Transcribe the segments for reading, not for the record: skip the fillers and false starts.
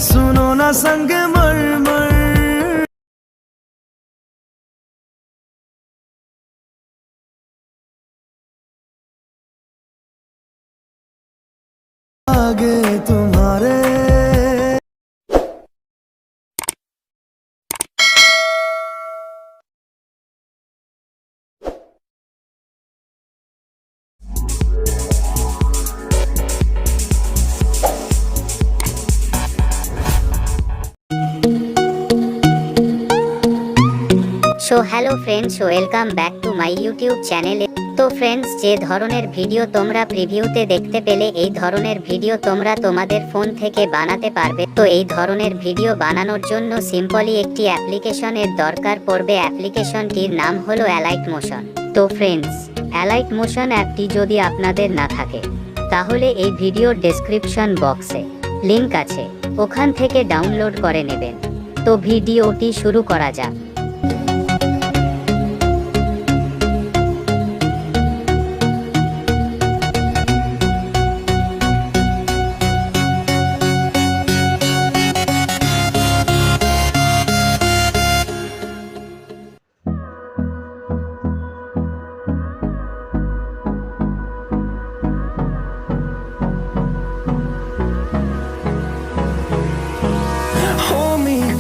सुनो ना संग मरमर आगे तुम्हारे so hello friends, welcome back to my YouTube চ্যানেলে। তো ফ্রেন্ডস, যে ধরনের ভিডিও তোমরা প্রিভিউতে দেখতে পেলে, এই ধরনের ভিডিও তোমরা তোমাদের ফোন থেকে বানাতে পারবে। তো এই ধরনের ভিডিও বানানোর জন্য সিম্পলি একটি অ্যাপ্লিকেশনের দরকার পড়বে। অ্যাপ্লিকেশনটির নাম হলো অ্যালাইট মোশন। তো ফ্রেন্ডস, অ্যালাইট মোশন অ্যাপটি যদি আপনাদের না থাকে, তাহলে এই ভিডিওর ডেসক্রিপশন বক্সে লিংক আছে, ওখান থেকে ডাউনলোড করে নেবেন। তো ভিডিওটি শুরু করা যাক।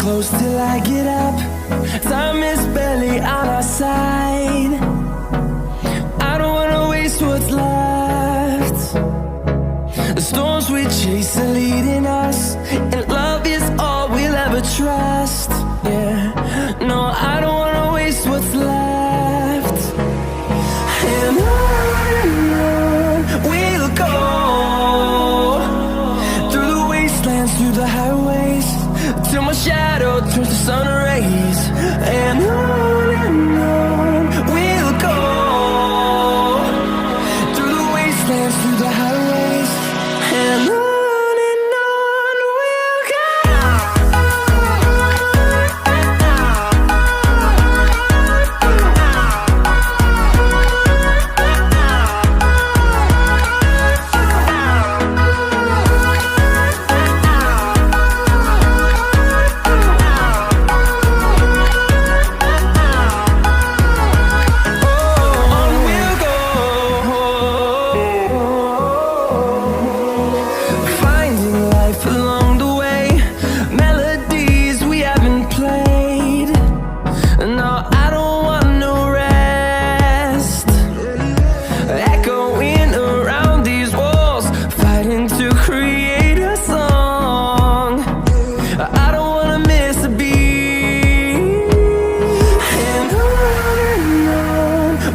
Close till I get up. Time is barely on our side. I don't wanna waste what's left. The storms we chase are leading us, and love is all we'll ever trust. Yeah, no, I don't wanna waste what's left. And on we'll go, through the wastelands, through the highways, till my shadow turns to sun rays. And on we'll go, through the wastelands, through the highways. And on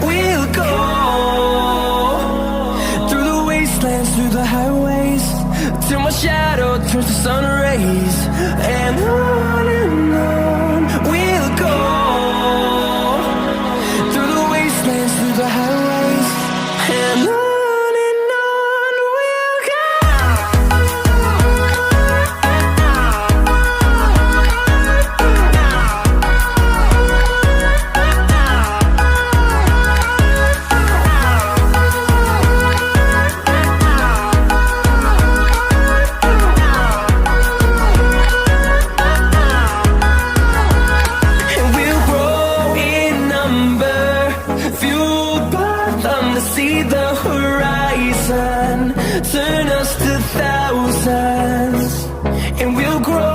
we'll go. Through the highways, till my shadow turns to sun rays. And on we'll go, through the wastelands, through the highways. And on we'll go. See the horizon, turn us to thousands, and we'll grow